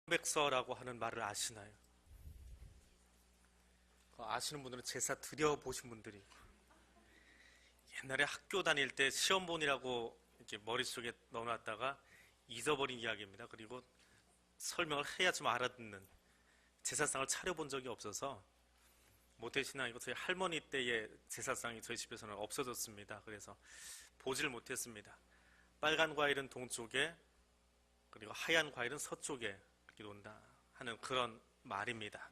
백서라고 하는 말을 아시나요? 아시는 분들은 제사 드려보신 분들이 옛날에 학교 다닐 때 시험본이라고 이렇게 머릿속에 넣어놨다가 잊어버린 이야기입니다. 그리고 설명을 해야 좀 알아듣는 제사상을 차려본 적이 없어서 모태신앙이고 저희 할머니 때의 제사상이 저희 집에서는 없어졌습니다. 그래서 보질 못했습니다. 빨간 과일은 동쪽에 그리고 하얀 과일은 서쪽에 이렇게 논다 하는 그런 말입니다.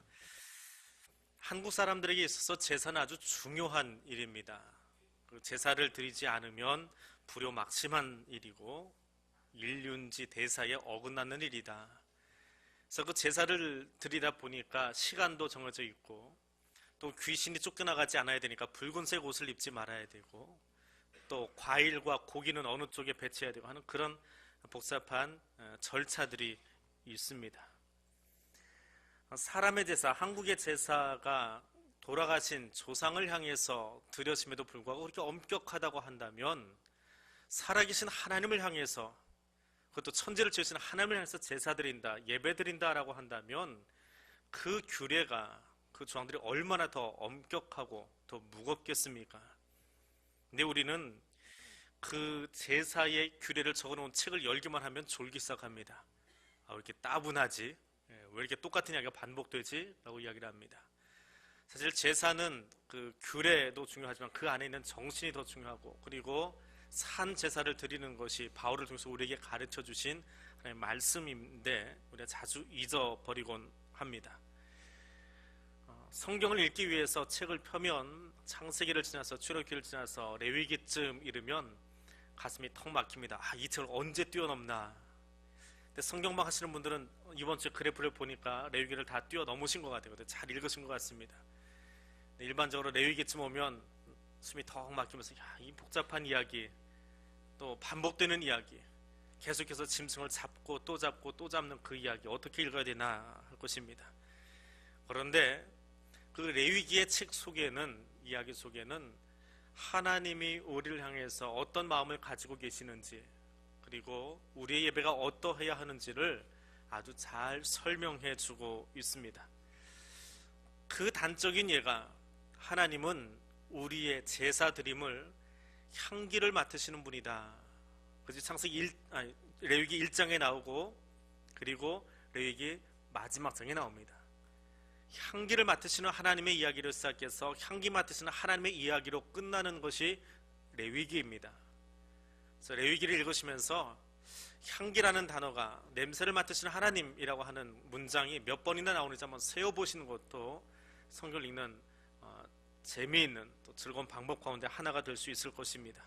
한국 사람들에게 있어서 제사는 아주 중요한 일입니다. 그 제사를 드리지 않으면 불효막심한 일이고 일륜지 대사에 어긋나는 일이다. 그래서 그 제사를 드리다 보니까 시간도 정해져 있고 또 귀신이 쫓겨나가지 않아야 되니까 붉은색 옷을 입지 말아야 되고 또 과일과 고기는 어느 쪽에 배치해야 되고 하는 그런 복잡한 절차들이 있습니다. 사람의 제사, 한국의 제사가 돌아가신 조상을 향해서 드려짐에도 불구하고 그렇게 엄격하다고 한다면 살아계신 하나님을 향해서 그것도 천지를 지으신 하나님을 향해서 제사 드린다, 예배 드린다라고 한다면 그 규례가 그 조항들이 얼마나 더 엄격하고 더 무겁겠습니까? 근데 우리는 그 제사의 규례를 적어놓은 책을 열기만 하면 졸기 시작합니다. 왜 이렇게 따분하지? 왜 이렇게 똑같은 이야기가 반복되지? 라고 이야기를 합니다. 사실 제사는 그 규례도 중요하지만 그 안에 있는 정신이 더 중요하고 그리고 산 제사를 드리는 것이 바울을 통해서 우리에게 가르쳐 주신 하나님의 말씀인데 우리가 자주 잊어버리곤 합니다. 성경을 읽기 위해서 책을 펴면 창세기를 지나서 출애굽기를 지나서 레위기쯤 이르면 가슴이 턱 막힙니다. 이 책을 언제 뛰어넘나. 근데 성경방 하시는 분들은 이번 주 그래프를 보니까 레위기를 다 뛰어넘으신 것 같아요. 잘 읽으신 것 같습니다. 일반적으로 레위기쯤 오면 숨이 턱 막히면서 이 복잡한 이야기 또 반복되는 이야기 계속해서 짐승을 잡고 또 잡는 그 이야기 어떻게 읽어야 되나 할 것입니다. 그런데 그 레위기의 책 속에는 이야기 속에는 하나님이 우리를 향해서 어떤 마음을 가지고 계시는지 그리고 우리의 예배가 어떠해야 하는지를 아주 잘 설명해 주고 있습니다. 그 단적인 예가 하나님은 우리의 제사 드림을 향기를 맡으시는 분이다. 그래서 창세기 레위기 1장에 나오고 그리고 레위기 마지막 장에 나옵니다. 향기를 맡으시는 하나님의 이야기를 시작해서 향기 맡으시는 하나님의 이야기로 끝나는 것이 레위기입니다. 그래서 레위기를 읽으시면서 향기라는 단어가 냄새를 맡으시는 하나님이라고 하는 문장이 몇 번이나 나오는지 한번 세어보시는 것도 성경을 읽는 재미있는 또 즐거운 방법 가운데 하나가 될 수 있을 것입니다.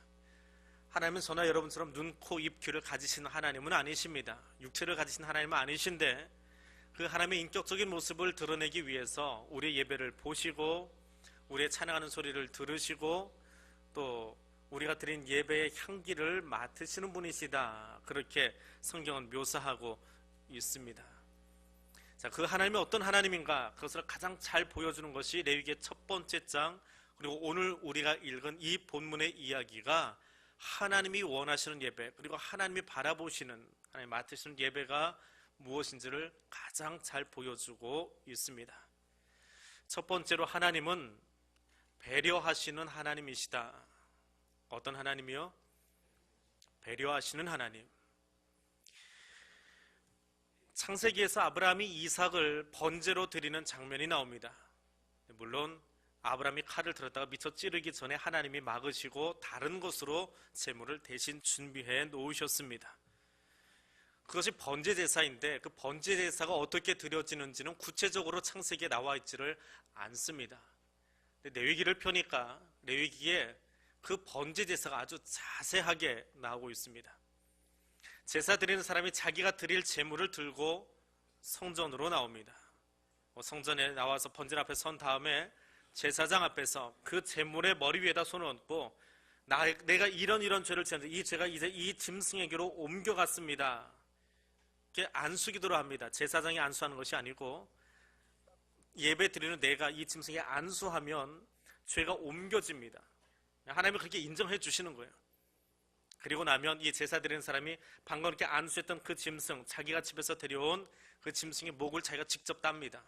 하나님은 저나 여러분처럼 눈, 코, 입, 귀를 가지시는 하나님은 아니십니다. 육체를 가지신 하나님은 아니신데 그 하나님의 인격적인 모습을 드러내기 위해서 우리의 예배를 보시고 우리의 찬양하는 소리를 들으시고 또 우리가 드린 예배의 향기를 맡으시는 분이시다. 그렇게 성경은 묘사하고 있습니다. 자, 그 하나님이 어떤 하나님인가 그것을 가장 잘 보여주는 것이 레위기의 첫 번째 장 그리고 오늘 우리가 읽은 이 본문의 이야기가 하나님이 원하시는 예배 그리고 하나님이 바라보시는 하나님 맡으시는 예배가 무엇인지를 가장 잘 보여주고 있습니다. 첫 번째로 하나님은 배려하시는 하나님이시다. 어떤 하나님이요? 배려하시는 하나님. 창세기에서 아브라함이 이삭을 번제로 드리는 장면이 나옵니다. 물론 아브라함이 칼을 들었다가 미처 찌르기 전에 하나님이 막으시고 다른 것으로 제물을 대신 준비해 놓으셨습니다. 그것이 번제 제사인데 그 번제 제사가 어떻게 드려지는지는 구체적으로 창세기에 나와 있지를 않습니다. 레위기를 펴니까 레위기에 그 번제 제사가 아주 자세하게 나오고 있습니다. 제사 드리는 사람이 자기가 드릴 제물을 들고 성전으로 나옵니다. 성전에 나와서 번제를 앞에 선 다음에 제사장 앞에서 그 제물의 머리 위에다 손을 얹고 내가 이런 죄를 지었는데 이 죄가 이제 이 짐승에게로 옮겨갔습니다. 이렇게 안수기도를 합니다. 제사장이 안수하는 것이 아니고 예배 드리는 내가 이 짐승에 안수하면 죄가 옮겨집니다. 하나님이 그렇게 인정해 주시는 거예요. 그리고 나면 이 제사 드리는 사람이 방금 이렇게 안수했던 그 짐승, 자기가 집에서 데려온 그 짐승의 목을 자기가 직접 땁니다.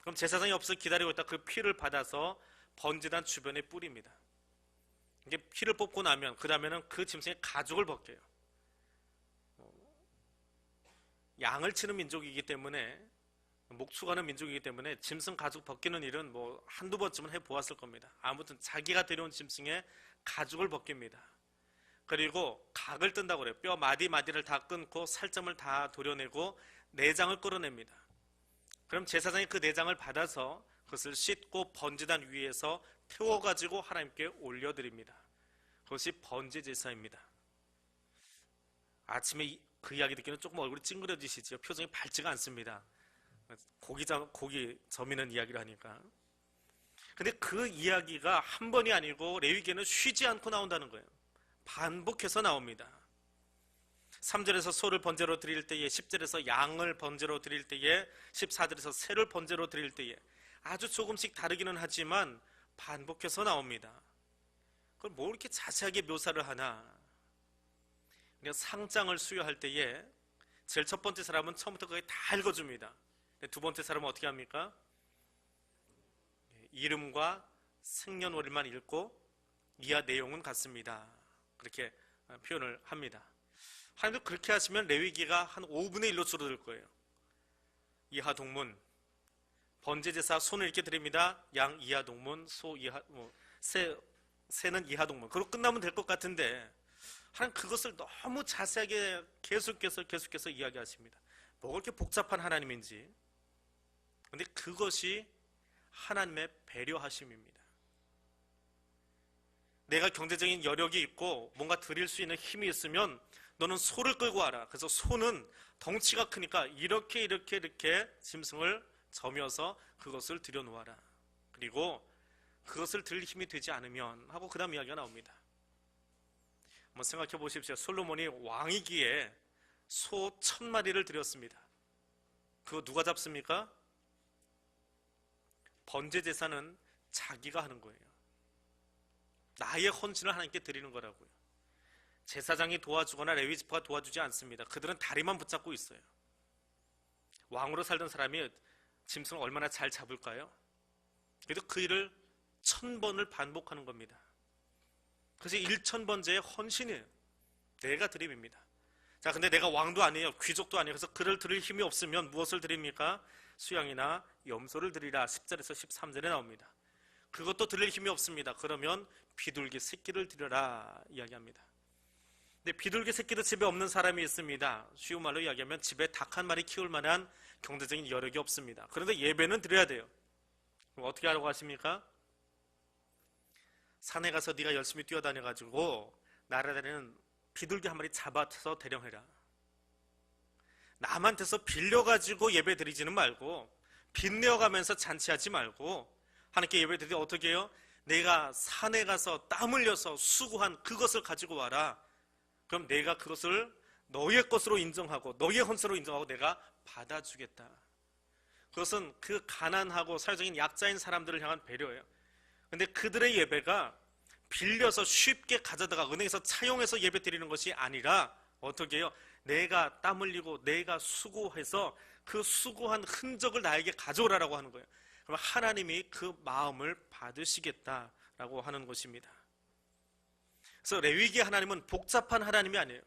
그럼 제사장이 없어 기다리고 있다 그 피를 받아서 번제단 주변에 뿌립니다. 이게 피를 뽑고 나면 그 다음에는 그 짐승의 가죽을 벗겨요. 양을 치는 민족이기 때문에, 목축하는 민족이기 때문에 짐승 가죽 벗기는 일은 뭐 한두 번쯤은 해보았을 겁니다. 아무튼 자기가 데려온 짐승의 가죽을 벗깁니다. 그리고 각을 뜬다고 그래요. 뼈 마디마디를 다 끊고 살점을 다 도려내고 내장을 끌어냅니다. 그럼 제사장이 그 내장을 받아서 그것을 씻고 번제단 위에서 태워가지고 하나님께 올려드립니다. 그것이 번제 제사입니다. 아침에 그 이야기 듣기는 조금 얼굴이 찡그려지시죠. 표정이 밝지가 않습니다. 고기 저미는 이야기를 하니까. 근데 그 이야기가 한 번이 아니고 레위기에는 쉬지 않고 나온다는 거예요. 반복해서 나옵니다. 3절에서 소를 번제로 드릴 때에, 10절에서 양을 번제로 드릴 때에, 14절에서 새를 번제로 드릴 때에 아주 조금씩 다르기는 하지만 반복해서 나옵니다. 그걸 뭐 이렇게 자세하게 묘사를 하나? 그냥 상장을 수여할 때에 제일 첫 번째 사람은 처음부터 거의 다 읽어줍니다. 두 번째 사람은 어떻게 합니까? 이름과 생년월일만 읽고 이하 내용은 같습니다. 그렇게 표현을 합니다. 하나님도 그렇게 하시면 레위기가 한 5분의 1로 줄어들 거예요. 이하 동문, 번제제사 손을 이렇게 드립니다. 양 이하 동문, 소 이하, 새는 이하 동문. 그리고 끝나면 될 것 같은데 하나님 그것을 너무 자세하게 계속해서 이야기하십니다. 뭐가 그렇게 복잡한 하나님인지. 근데 그것이 하나님의 배려하심입니다. 내가 경제적인 여력이 있고 뭔가 드릴 수 있는 힘이 있으면 너는 소를 끌고 와라. 그래서 소는 덩치가 크니까 이렇게 짐승을 점여서 그것을 들여놓아라. 그리고 그것을 드릴 힘이 되지 않으면 하고 그 다음 이야기가 나옵니다. 한번 생각해 보십시오. 솔로몬이 왕이기에 소 1000마리를 드렸습니다. 그거 누가 잡습니까? 번제 제사는 자기가 하는 거예요. 나의 헌신을 하나님께 드리는 거라고요. 제사장이 도와주거나 레위 지파가 도와주지 않습니다. 그들은 다리만 붙잡고 있어요. 왕으로 살던 사람이 짐승을 얼마나 잘 잡을까요? 그래도 그 일을 1000번을 반복하는 겁니다. 그래서 1000번째의 헌신이에요. 내가 드림입니다. 자, 근데 내가 왕도 아니에요. 귀족도 아니에요. 그래서 그를 드릴 힘이 없으면 무엇을 드립니까? 수양이나 염소를 드리라. 10절에서 13절에 나옵니다. 그것도 드릴 힘이 없습니다. 그러면 비둘기 새끼를 드려라 이야기합니다. 근데 비둘기 새끼도 집에 없는 사람이 있습니다. 쉬운 말로 이야기하면 집에 닭 한 마리 키울 만한 경제적인 여력이 없습니다. 그런데 예배는 드려야 돼요. 그럼 어떻게 하라고 하십니까? 산에 가서 네가 열심히 뛰어다녀가지고 날아다니는 비둘기 한 마리 잡아서 대령해라. 남한테서 빌려가지고 예배 드리지는 말고 빚내어가면서 잔치하지 말고 하나님께 예배 드릴 때 어떻게 해요? 내가 산에 가서 땀 흘려서 수고한 그것을 가지고 와라. 그럼 내가 그것을 너의 것으로 인정하고 너의 헌수로 인정하고 내가 받아주겠다. 그것은 그 가난하고 사회적인 약자인 사람들을 향한 배려예요. 근데 그들의 예배가 빌려서 쉽게 가져다가 은행에서 차용해서 예배 드리는 것이 아니라 어떻게 해요? 내가 땀 흘리고 내가 수고해서 그 수고한 흔적을 나에게 가져오라고 하는 거예요. 그럼 하나님이 그 마음을 받으시겠다라고 하는 것입니다. 그래서 레위기의 하나님은 복잡한 하나님이 아니에요.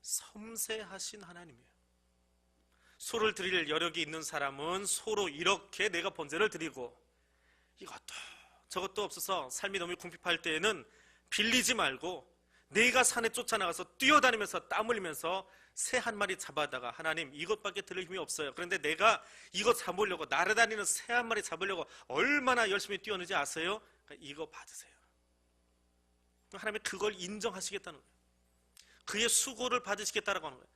섬세하신 하나님이에요. 소를 드릴 여력이 있는 사람은 소로 이렇게 내가 번제를 드리고 이것도 저것도 없어서 삶이 너무 궁핍할 때에는 빌리지 말고 내가 산에 쫓아나가서 뛰어다니면서 땀 흘리면서 새 한 마리 잡아다가 하나님 이것밖에 드릴 힘이 없어요. 그런데 내가 이거 잡으려고 날아다니는 새 한 마리 잡으려고 얼마나 열심히 뛰었는지 아세요? 그러니까 이거 받으세요. 하나님이 그걸 인정하시겠다는 거예요. 그의 수고를 받으시겠다라고 하는 거예요.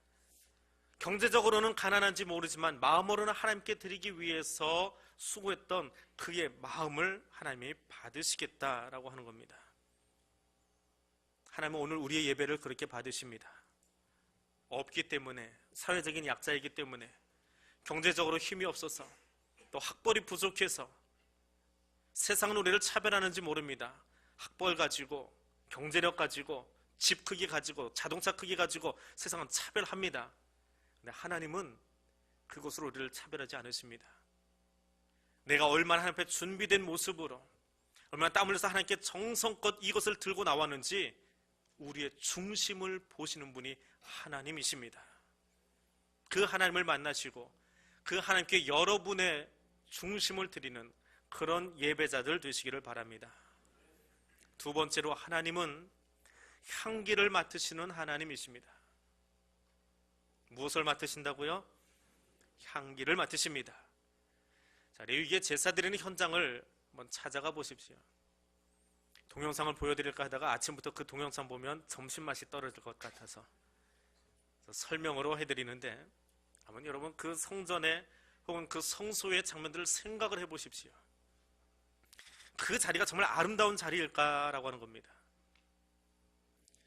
경제적으로는 가난한지 모르지만 마음으로는 하나님께 드리기 위해서 수고했던 그의 마음을 하나님이 받으시겠다라고 하는 겁니다. 하나님은 오늘 우리의 예배를 그렇게 받으십니다. 없기 때문에, 사회적인 약자이기 때문에, 경제적으로 힘이 없어서, 또 학벌이 부족해서 세상 노래를 차별하는지 모릅니다. 학벌 가지고, 경제력 가지고, 집 크기 가지고 자동차 크기 가지고 세상은 차별합니다. 근데 하나님은 그것으로 우리를 차별하지 않으십니다. 내가 얼마나 하나님 앞에 준비된 모습으로 얼마나 땀 흘려서 하나님께 정성껏 이것을 들고 나왔는지 우리의 중심을 보시는 분이 하나님이십니다. 그 하나님을 만나시고 그 하나님께 여러분의 중심을 드리는 그런 예배자들 되시기를 바랍니다. 두 번째로 하나님은 향기를 맡으시는 하나님이십니다. 무엇을 맡으신다고요? 향기를 맡으십니다. 자, 레위기의 제사 드리는 현장을 한번 찾아가 보십시오. 동영상을 보여드릴까 하다가 아침부터 그 동영상 보면 점심 맛이 떨어질 것 같아서 설명으로 해드리는데, 한번 여러분 그 성전에 혹은 그 성소의 장면들을 생각을 해보십시오. 그 자리가 정말 아름다운 자리일까라고 하는 겁니다.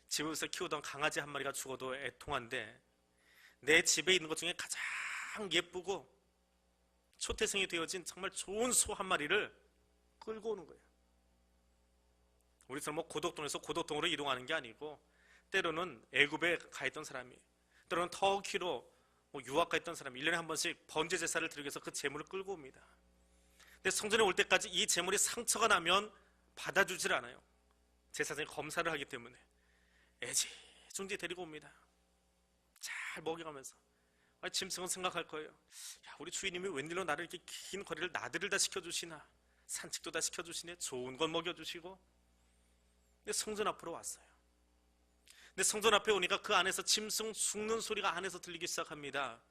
집에서 키우던 강아지 한 마리가 죽어도 애통한데 내 집에 있는 것 중에 가장 예쁘고 초태생이 되어진 정말 좋은 소 한 마리를 끌고 오는 거예요. 우리처럼 고덕동에서 고덕동으로 이동하는 게 아니고, 때로는 애굽에 가 있던 사람이, 때로는 터키로 유학 가 있던 사람이 1년에 한 번씩 번제 제사를 드리기 위해서 그 제물을 끌고 옵니다. 근데 성전에 올 때까지 이 제물이 상처가 나면 받아주질 않아요. 제사장이 검사를 하기 때문에 애지중지 데리고 옵니다. 잘 먹여가면서. 짐승은 생각할 거예요. 야, 우리 주인님이 웬일로 나를 이렇게 긴 거리를 나들이를 다 시켜주시나, 산책도 다 시켜주시네, 좋은 건 먹여주시고. 근데 성전 앞으로 왔어요. 근데 성전 앞에 오니까 그 안에서 짐승 죽는 소리가 안에서 들리기 시작합니다.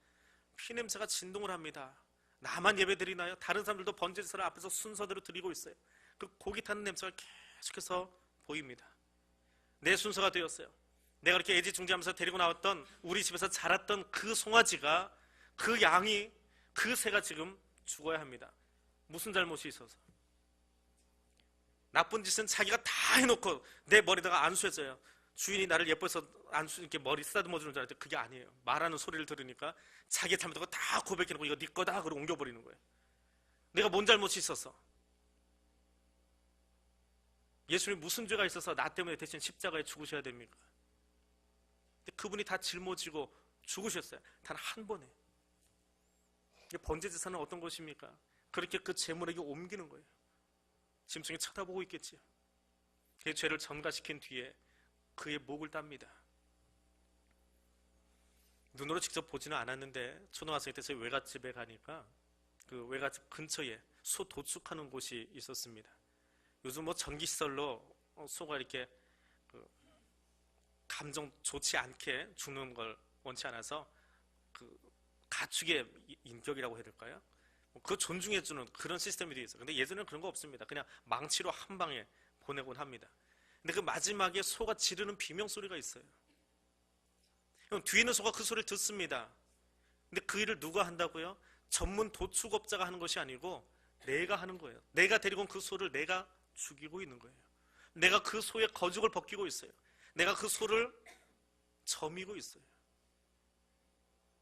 피냄새가 진동을 합니다. 나만 예배드리나요? 다른 사람들도 번제제사를 앞에서 순서대로 드리고 있어요. 그 고기 타는 냄새가 계속해서 보입니다. 내 순서가 되었어요. 내가 이렇게 애지중지하면서 데리고 나왔던, 우리 집에서 자랐던 그 송아지가, 그 양이, 그 새가 지금 죽어야 합니다. 무슨 잘못이 있어서? 나쁜 짓은 자기가 다 해놓고 내 머리다가 안수했어요. 주인이 나를 예뻐서 안수, 이렇게 머리 쓰다듬어 주는 줄 알았는데 그게 아니에요. 말하는 소리를 들으니까 자기 잘못한 거 다 고백해놓고 이거 네 거다 그러고 옮겨버리는 거예요. 내가 뭔 잘못이 있었어? 예수님이 무슨 죄가 있어서 나 때문에 대신 십자가에 죽으셔야 됩니까? 근데 그분이 다 짊어지고 죽으셨어요. 단 한 번에. 번제제사는 어떤 것입니까? 그렇게 그 제물에게 옮기는 거예요. 짐승이 쳐다보고 있겠지요. 그 죄를 전가시킨 뒤에 그의 목을 땁니다. 눈으로 직접 보지는 않았는데 초등학생 때 저희 외갓집에 가니까 그 외갓집 근처에 소 도축하는 곳이 있었습니다. 요즘 전기시설로 소가 이렇게 감정 좋지 않게 죽는 걸 원치 않아서 그 가축의 인격이라고 해야 될까요? 그거 존중해주는 그런 시스템이 되어 있어요. 근데 예전에는 그런 거 없습니다. 그냥 망치로 한 방에 보내곤 합니다. 근데 그 마지막에 소가 지르는 비명소리가 있어요. 뒤에 있는 소가 그 소리를 듣습니다. 근데 그 일을 누가 한다고요? 전문 도축업자가 하는 것이 아니고 내가 하는 거예요. 내가 데리고 온 그 소를 내가 죽이고 있는 거예요. 내가 그 소의 거죽을 벗기고 있어요. 내가 그 소를 점이고 있어요.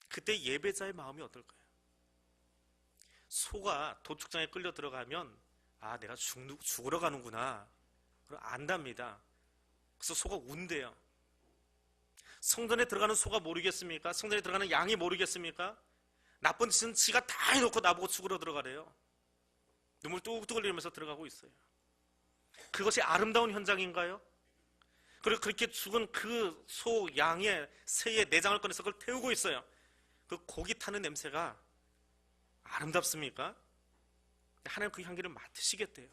그때 예배자의 마음이 어떨까요? 소가 도축장에 끌려 들어가면 아, 내가 죽으러 가는구나 안답니다. 그래서 소가 운대요. 성전에 들어가는 소가 모르겠습니까? 성전에 들어가는 양이 모르겠습니까? 나쁜 짓은 지가 다 해놓고 나보고 죽으러 들어가래요. 눈물 뚝뚝 흘리면서 들어가고 있어요. 그것이 아름다운 현장인가요? 그리고 그렇게 죽은 그 소, 양의, 새의 내장을 꺼내서 그걸 태우고 있어요. 그 고기 타는 냄새가 아름답습니까? 하나님 그 향기를 맡으시겠대요.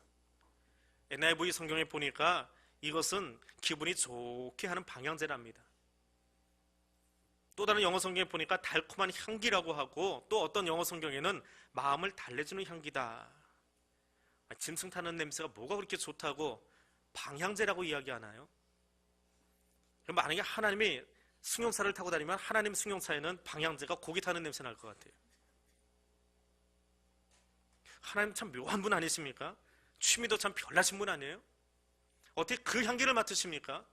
NIV 성경에 보니까 이것은 기분이 좋게 하는 방향제랍니다. 또 다른 영어 성경에 보니까 달콤한 향기라고 하고, 또 어떤 영어 성경에는 마음을 달래주는 향기다. 짐승 타는 냄새가 뭐가 그렇게 좋다고 방향제라고 이야기하나요? 그럼 만약에 하나님이 승용차를 타고 다니면 하나님 승용차에는 방향제가 고기 타는 냄새 날 것 같아요. 하나님 참 묘한 분 아니십니까? 취미도 참 별나신 분 아니에요? 어떻게 그 향기를 맡으십니까?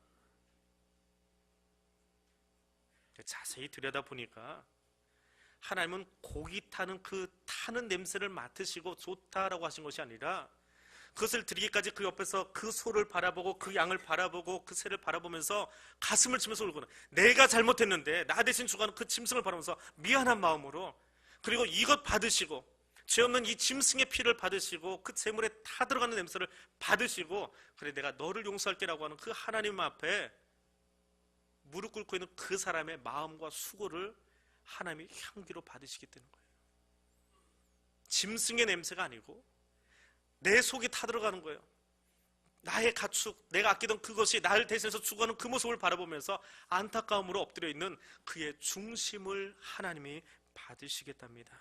자세히 들여다보니까 하나님은 고기 타는 그 타는 냄새를 맡으시고 좋다라고 하신 것이 아니라 그것을 드리기까지 그 옆에서 그 소를 바라보고 그 양을 바라보고 그 새를 바라보면서 가슴을 치면서 울고는 내가 잘못했는데 나 대신 죽어가는 그 짐승을 바라보면서 미안한 마음으로, 그리고 이것 받으시고 죄 없는 이 짐승의 피를 받으시고 그 제물에 타 들어가는 냄새를 받으시고, 그래 내가 너를 용서할게라고 하는 그 하나님 앞에 무릎 꿇고 있는 그 사람의 마음과 수고를 하나님이 향기로 받으시기 때문인 거예요. 짐승의 냄새가 아니고 내 속이 타들어가는 거예요. 나의 가축, 내가 아끼던 그것이 나를 대신해서 죽어가는 그 모습을 바라보면서 안타까움으로 엎드려 있는 그의 중심을 하나님이 받으시겠답니다.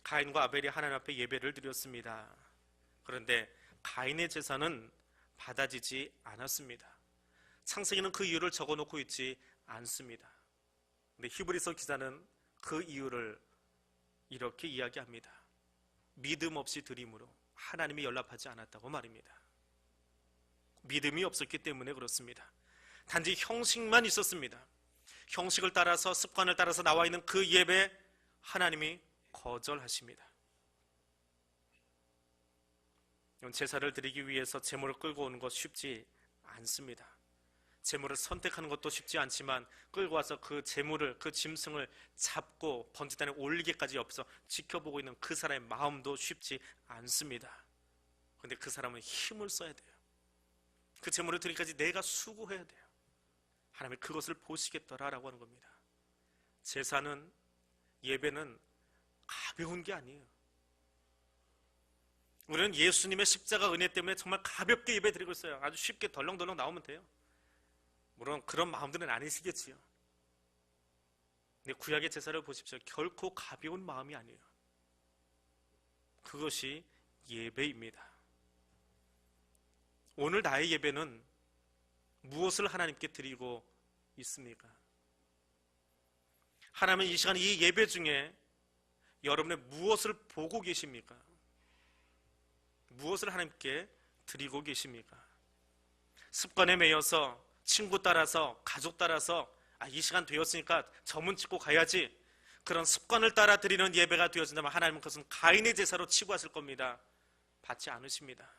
가인과 아벨이 하나님 앞에 예배를 드렸습니다. 그런데 가인의 제사는 받아지지 않았습니다. 창세기는 그 이유를 적어놓고 있지 않습니다. 근데 히브리서 기자는 그 이유를 이렇게 이야기합니다. 믿음 없이 드림으로 하나님이 연락하지 않았다고 말입니다. 믿음이 없었기 때문에 그렇습니다. 단지 형식만 있었습니다. 형식을 따라서, 습관을 따라서 나와 있는 그 예배, 하나님이 거절하십니다. 제사를 드리기 위해서 제물을 끌고 오는 것 쉽지 않습니다. 제물을 선택하는 것도 쉽지 않지만 끌고 와서 그 제물을, 그 짐승을 잡고 번제단에 올리기까지 옆에서 지켜보고 있는 그 사람의 마음도 쉽지 않습니다. 그런데 그 사람은 힘을 써야 돼요. 그 제물을 드리기까지 내가 수고해야 돼요. 하나님이 그것을 보시겠더라라고 하는 겁니다. 제사는, 예배는 가벼운 게 아니에요. 우리는 예수님의 십자가 은혜 때문에 정말 가볍게 예배 드리고 있어요. 아주 쉽게 덜렁덜렁 나오면 돼요. 물론 그런 마음들은 아니시겠지요. 근데 구약의 제사를 보십시오. 결코 가벼운 마음이 아니에요. 그것이 예배입니다. 오늘 나의 예배는 무엇을 하나님께 드리고 있습니까? 하나님은 이 시간 이 예배 중에 여러분의 무엇을 보고 계십니까? 무엇을 하나님께 드리고 계십니까? 습관에 매여서, 친구 따라서, 가족 따라서, 이 시간 되었으니까 저문 찍고 가야지, 그런 습관을 따라 드리는 예배가 되어진다면 하나님은 그것은 가인의 제사로 치부하실 겁니다. 받지 않으십니다.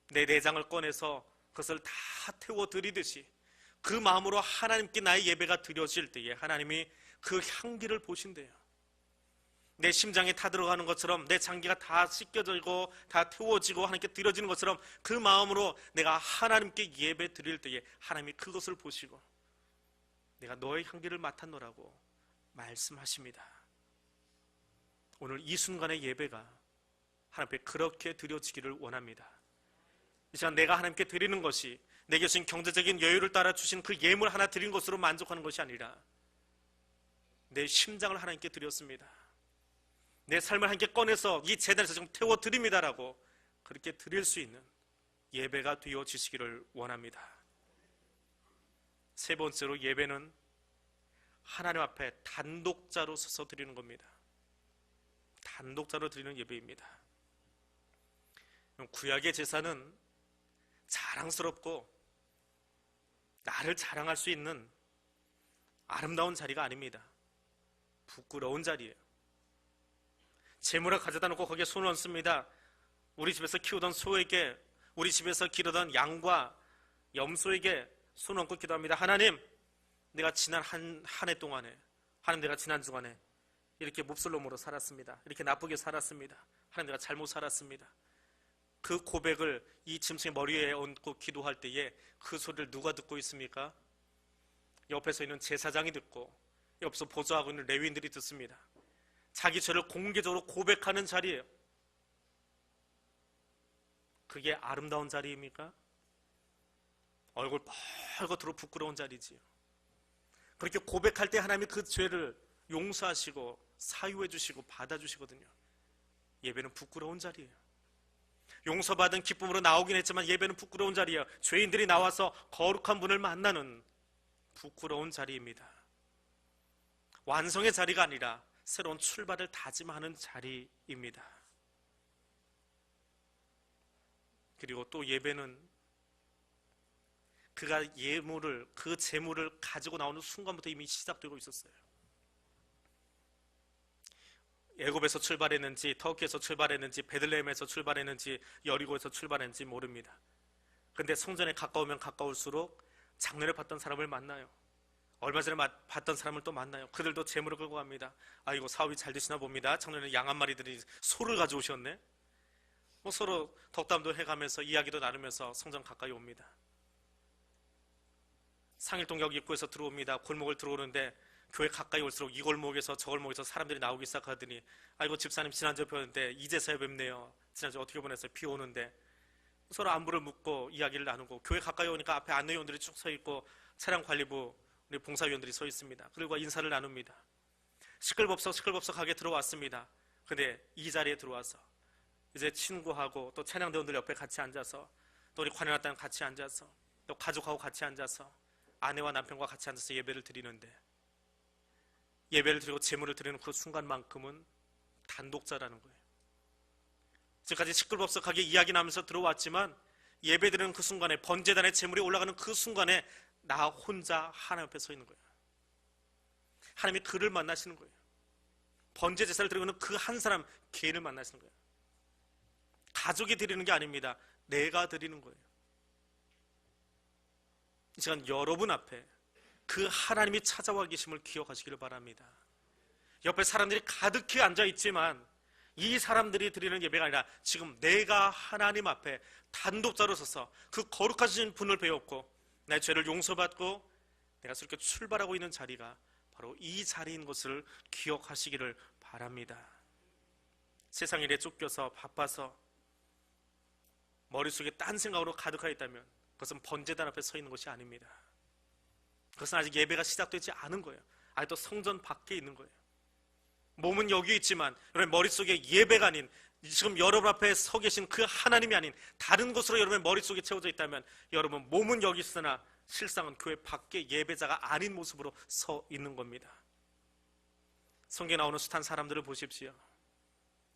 내 내장을 꺼내서 그것을 다 태워 드리듯이 그 마음으로 하나님께 나의 예배가 드려질 때에 하나님이 그 향기를 보신대요. 내 심장에 타들어가는 것처럼, 내 장기가 다 씻겨지고 다 태워지고 하나님께 드려지는 것처럼 그 마음으로 내가 하나님께 예배 드릴 때에 하나님이 그것을 보시고 내가 너의 향기를 맡았노라고 말씀하십니다. 오늘 이 순간의 예배가 하나님 앞에 그렇게 드려지기를 원합니다. 이 시간 내가 하나님께 드리는 것이 내게 주신 경제적인 여유를 따라 주신 그 예물 하나 드린 것으로 만족하는 것이 아니라 내 심장을 하나님께 드렸습니다. 내 삶을 하나님께 꺼내서 이 제단에서 지금 태워드립니다라고 그렇게 드릴 수 있는 예배가 되어지시기를 원합니다. 세 번째로, 예배는 하나님 앞에 단독자로 서서 드리는 겁니다. 단독자로 드리는 예배입니다. 구약의 제사는 자랑스럽고 나를 자랑할 수 있는 아름다운 자리가 아닙니다. 부끄러운 자리예요. 제물을 가져다 놓고 거기에 손을 얹습니다. 우리 집에서 키우던 소에게, 우리 집에서 기르던 양과 염소에게 손을 얹고 기도합니다. 하나님, 내가 지난 한 해 동안에, 하나님 내가 지난 주간에 이렇게 몹쓸놈으로 살았습니다. 이렇게 나쁘게 살았습니다. 하나님 내가 잘못 살았습니다. 그 고백을 이 짐승의 머리에 얹고 기도할 때에 그 소리를 누가 듣고 있습니까? 옆에서 있는 제사장이 듣고 옆에서 보좌하고 있는 레위인들이 듣습니다. 자기 죄를 공개적으로 고백하는 자리예요. 그게 아름다운 자리입니까? 얼굴 뻘겋도록 부끄러운 자리지요. 그렇게 고백할 때 하나님이 그 죄를 용서하시고 사유해 주시고 받아주시거든요. 예배는 부끄러운 자리예요. 용서받은 기쁨으로 나오긴 했지만 예배는 부끄러운 자리예요. 죄인들이 나와서 거룩한 분을 만나는 부끄러운 자리입니다. 완성의 자리가 아니라 새로운 출발을 다짐하는 자리입니다. 그리고 또 예배는 그가 예물을, 그 제물을 가지고 나오는 순간부터 이미 시작되고 있었어요. 애굽에서 출발했는지, 터키에서 출발했는지, 베들레헴에서 출발했는지, 여리고에서 출발했는지 모릅니다. 근데 성전에 가까우면 가까울수록 작년에 봤던 사람을 만나요. 얼마 전에 봤던 사람을 또 만나요. 그들도 재물을 끌고 갑니다. 이거 사업이 잘 되시나 봅니다. 작년에 양 한 마리들이 소를 가져오셨네. 서로 덕담도 해가면서 이야기도 나누면서 성전 가까이 옵니다. 상일동역 입구에서 들어옵니다. 골목을 들어오는데 교회 가까이 올수록 이 골목에서 저 골목에서 사람들이 나오기 시작하더니 아이고 집사님 지난주에 뵀는데 이제서야 뵙네요. 지난주 어떻게 보냈어요? 비 오는데. 서로 안부를 묻고 이야기를 나누고 교회 가까이 오니까 앞에 안내위원들이 쭉 서 있고 차량관리부 우리 봉사위원들이 서 있습니다. 그리고 인사를 나눕니다. 시끌벅적하게 들어왔습니다. 근데 이 자리에 들어와서 이제 친구하고 또 찬양대원들 옆에 같이 앉아서 또 우리 관현악단 같이 앉아서 또 가족하고 같이 앉아서 아내와 남편과 같이 앉아서 예배를 드리는데 예배를 드리고 제물을 드리는 그 순간만큼은 단독자라는 거예요. 지금까지 시끌벅적하게 이야기 나면서 들어왔지만 예배 드리는 그 순간에 번제단의 제물이 올라가는 그 순간에 나 혼자 하나님 앞에 서 있는 거예요. 하나님이 그를 만나시는 거예요. 번제 제사를 드리고 있는 그 한 사람 개인을 만나시는 거예요. 가족이 드리는 게 아닙니다. 내가 드리는 거예요. 이 시간 여러분 앞에 그 하나님이 찾아와 계심을 기억하시기를 바랍니다. 옆에 사람들이 가득히 앉아있지만 이 사람들이 드리는 예배가 아니라 지금 내가 하나님 앞에 단독자로 서서 그 거룩하신 분을 배웠고 나의 죄를 용서받고 내가 그렇게 출발하고 있는 자리가 바로 이 자리인 것을 기억하시기를 바랍니다. 세상 일에 쫓겨서 바빠서 머릿속에 딴 생각으로 가득하여 있다면 그것은 번제단 앞에 서 있는 것이 아닙니다. 그것은 아직 예배가 시작되지 않은 거예요. 아직도 성전 밖에 있는 거예요. 몸은 여기 있지만 여러분 머릿속에 예배가 아닌 지금 여러분 앞에 서 계신 그 하나님이 아닌 다른 곳으로 여러분의 머릿속에 채워져 있다면 여러분 몸은 여기 있으나 실상은 교회 밖에 예배자가 아닌 모습으로 서 있는 겁니다. 성경에 나오는 숱한 사람들을 보십시오.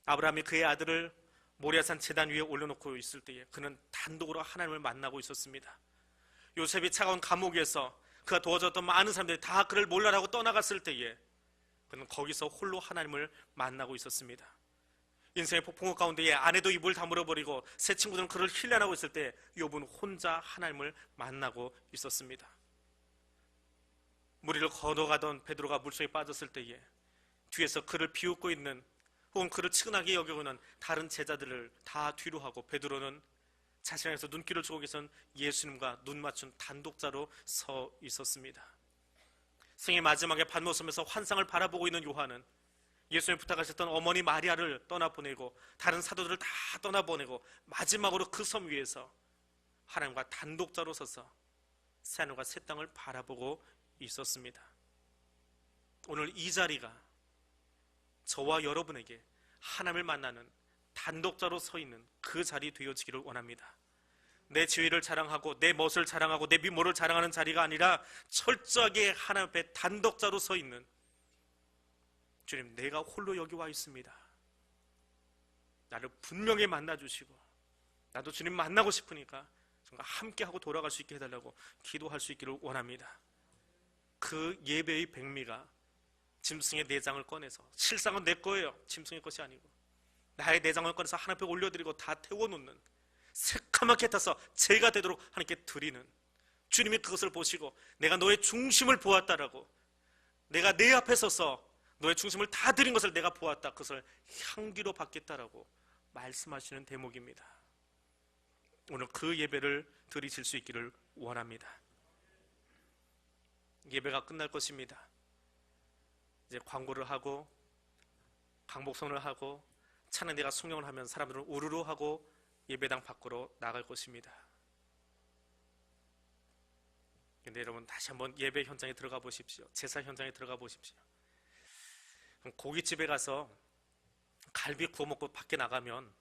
아브라함이 그의 아들을 모리아산 제단 위에 올려놓고 있을 때에 그는 단독으로 하나님을 만나고 있었습니다. 요셉이 차가운 감옥에서 그가 도와줬던 많은 사람들이 다 그를 몰라라고 떠나갔을 때에 그는 거기서 홀로 하나님을 만나고 있었습니다. 인생의 폭풍우 가운데에 아내도 입을 다물어버리고 새 친구들은 그를 힐난하고 있을 때 욥은 혼자 하나님을 만나고 있었습니다. 무리를 건너가던 베드로가 물속에 빠졌을 때에 뒤에서 그를 비웃고 있는 혹은 그를 측은하게 여기고 있는 다른 제자들을 다 뒤로 하고 베드로는 자신에서 눈길을 주고 계신 예수님과 눈 맞춘 단독자로 서 있었습니다. 생의 마지막에 반모섬에서 환상을 바라보고 있는 요한은 예수님 부탁하셨던 어머니 마리아를 떠나보내고 다른 사도들을 다 떠나보내고 마지막으로 그 섬 위에서 하나님과 단독자로 서서 새하늘과 새 땅을 바라보고 있었습니다. 오늘 이 자리가 저와 여러분에게 하나님을 만나는 단독자로 서 있는 그 자리 되어지기를 원합니다. 내 지위를 자랑하고 내 멋을 자랑하고 내 미모를 자랑하는 자리가 아니라 철저하게 하나님 앞에 단독자로 서 있는 주님, 내가 홀로 여기 와 있습니다. 나를 분명히 만나주시고 나도 주님 만나고 싶으니까 정말 함께하고 돌아갈 수 있게 해달라고 기도할 수 있기를 원합니다. 그 예배의 백미가 짐승의 내장을 꺼내서 실상은 내 거예요. 짐승의 것이 아니고 나의 내장을 꺼내서 하나님 앞에 올려드리고 다 태워놓는 새까맣게 타서 제가 되도록 하나님께 드리는 주님이 그것을 보시고 내가 너의 중심을 보았다라고 내가 내 앞에 서서 너의 중심을 다 드린 것을 내가 보았다. 그것을 향기로 받겠다라고 말씀하시는 대목입니다. 오늘 그 예배를 드리실 수 있기를 원합니다. 예배가 끝날 것입니다. 이제 광고를 하고 강복선을 하고 찬양대가 송영을 하면 사람들은 우르르 하고 예배당 밖으로 나갈 것입니다. 근데 여러분 다시 한번 예배 현장에 들어가 보십시오. 제사 현장에 들어가 보십시오. 그럼 고깃집에 가서 갈비 구워 먹고 밖에 나가면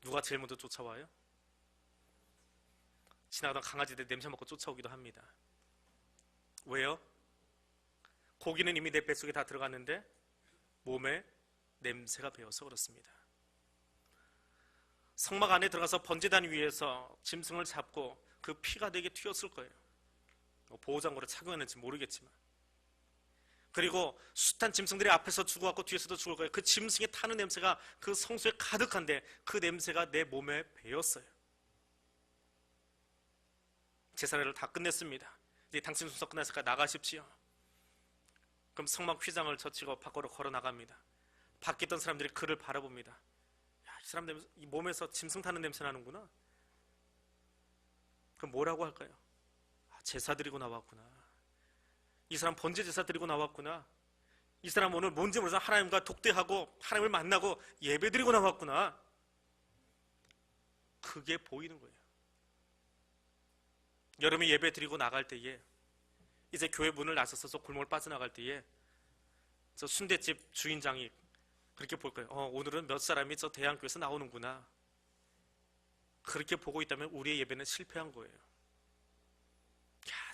누가 제일 먼저 쫓아와요? 지나가던 강아지들 냄새 맡고 쫓아오기도 합니다. 왜요? 고기는 이미 내 뱃속에 다 들어갔는데 몸에 냄새가 배어서 그렇습니다. 성막 안에 들어가서 번제단 위에서 짐승을 잡고 그 피가 되게 튀었을 거예요. 보호장구를 착용했는지 모르겠지만 그리고 숱한 짐승들이 앞에서 죽어갖고 뒤에서도 죽을 거예요. 그 짐승이 타는 냄새가 그 성소에 가득한데 그 냄새가 내 몸에 배었어요. 제사를 다 끝냈습니다. 이제 당신 순서 끝났으니까 나가십시오. 그럼 성막 휘장을 젖히고 밖으로 걸어 나갑니다. 밖에 있던 사람들이 그를 바라봅니다. 야, 이 사람 이 몸에서 짐승 타는 냄새 나는구나. 그럼 뭐라고 할까요? 아, 제사 드리고 나왔구나. 이 사람 번제 제사 드리고 나왔구나. 이 사람 오늘 뭔지 모르지만 하나님과 독대하고 하나님을 만나고 예배 드리고 나왔구나. 그게 보이는 거예요. 여름에 예배 드리고 나갈 때에 이제 교회 문을 나서서 골목을 빠져나갈 때에 저 순대집 주인장이 그렇게 볼 거예요. 오늘은 몇 사람이 저 대한교회에서 나오는구나. 그렇게 보고 있다면 우리의 예배는 실패한 거예요.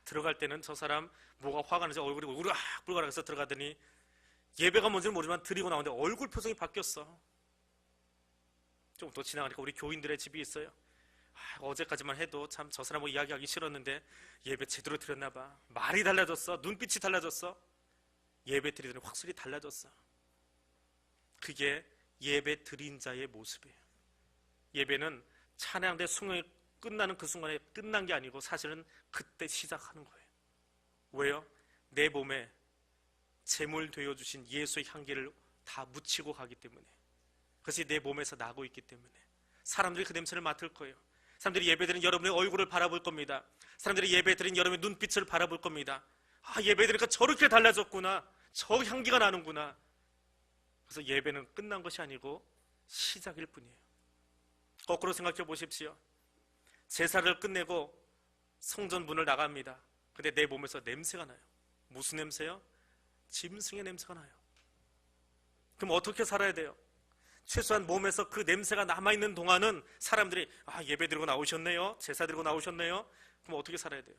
들어갈 때는 저 사람 뭐가 화가 나서 얼굴이 우르악 불가락해서 들어가더니 예배가 뭔지는 모르지만 드리고 나오는데 얼굴 표정이 바뀌었어. 좀 더 지나가니까 우리 교인들의 집이 있어요. 어제까지만 해도 참 저 사람하고 이야기하기 싫었는데 예배 제대로 드렸나 봐. 말이 달라졌어. 눈빛이 달라졌어. 예배 드리더니 확실히 달라졌어. 그게 예배 드린 자의 모습이에요. 예배는 찬양대 숭늉이 끝나는 그 순간에 끝난 게 아니고 사실은 그때 시작하는 거예요. 왜요? 내 몸에 제물 되어주신 예수의 향기를 다 묻히고 가기 때문에, 그것이 내 몸에서 나고 있기 때문에 사람들이 그 냄새를 맡을 거예요. 사람들이 예배드린 여러분의 얼굴을 바라볼 겁니다. 사람들이 예배드린 여러분의 눈빛을 바라볼 겁니다. 아, 예배드리니까 저렇게 달라졌구나. 저 향기가 나는구나. 그래서 예배는 끝난 것이 아니고 시작일 뿐이에요. 거꾸로 생각해 보십시오. 제사를 끝내고 성전 문을 나갑니다. 근데 내 몸에서 냄새가 나요. 무슨 냄새요? 짐승의 냄새가 나요. 그럼 어떻게 살아야 돼요? 최소한 몸에서 그 냄새가 남아있는 동안은 사람들이 예배 드리고 나오셨네요. 제사 드리고 나오셨네요. 그럼 어떻게 살아야 돼요?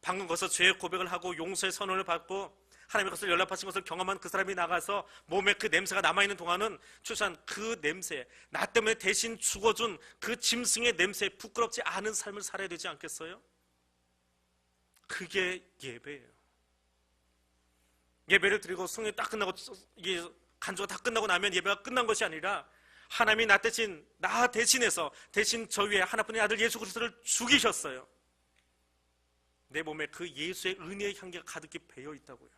방금 거기서 죄의 고백을 하고 용서의 선언을 받고 하나님의 것을 연락하신 것을 경험한 그 사람이 나가서 몸에 그 냄새가 남아있는 동안은 최소한 그 냄새, 나 때문에 대신 죽어준 그 짐승의 냄새에 부끄럽지 않은 삶을 살아야 되지 않겠어요? 그게 예배예요. 예배를 드리고 성령이 딱 끝나고 이게 간주가 다 끝나고 나면 예배가 끝난 것이 아니라 하나님이 나 대신해서 대신 저 위에 하나뿐인 아들 예수 그리스도를 죽이셨어요. 내 몸에 그 예수의 은혜의 향기가 가득히 배어 있다고요.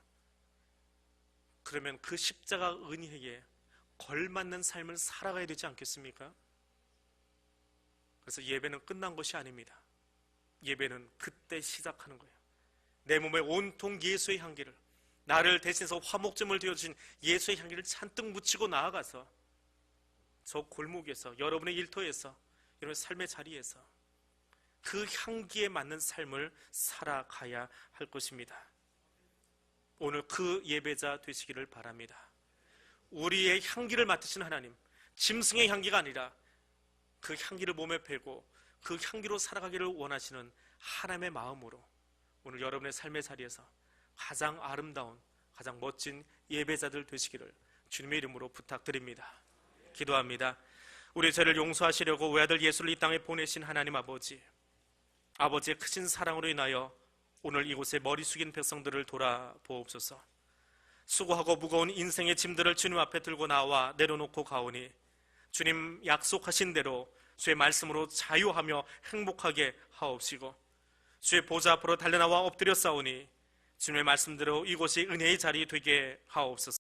그러면 그 십자가 은혜에 걸맞는 삶을 살아가야 되지 않겠습니까? 그래서 예배는 끝난 것이 아닙니다. 예배는 그때 시작하는 거예요. 내 몸에 온통 예수의 향기를, 나를 대신해서 화목제물 되어주신 예수의 향기를 잔뜩 묻히고 나아가서 저 골목에서, 여러분의 일터에서, 여러분의 삶의 자리에서 그 향기에 맞는 삶을 살아가야 할 것입니다. 오늘 그 예배자 되시기를 바랍니다. 우리의 향기를 맡으신 하나님, 짐승의 향기가 아니라 그 향기를 몸에 배고 그 향기로 살아가기를 원하시는 하나님의 마음으로 오늘 여러분의 삶의 자리에서 가장 아름다운, 가장 멋진 예배자들 되시기를 주님의 이름으로 부탁드립니다. 기도합니다. 우리 죄를 용서하시려고 외아들 예수를 이 땅에 보내신 하나님 아버지, 아버지의 크신 사랑으로 인하여 오늘 이곳에 머리 숙인 백성들을 돌아보옵소서. 수고하고 무거운 인생의 짐들을 주님 앞에 들고 나와 내려놓고 가오니 주님 약속하신 대로 주의 말씀으로 자유하며 행복하게 하옵시고, 주의 보좌 앞으로 달려나와 엎드려 싸우니 주님의 말씀대로 이곳이 은혜의 자리 되게 하옵소서.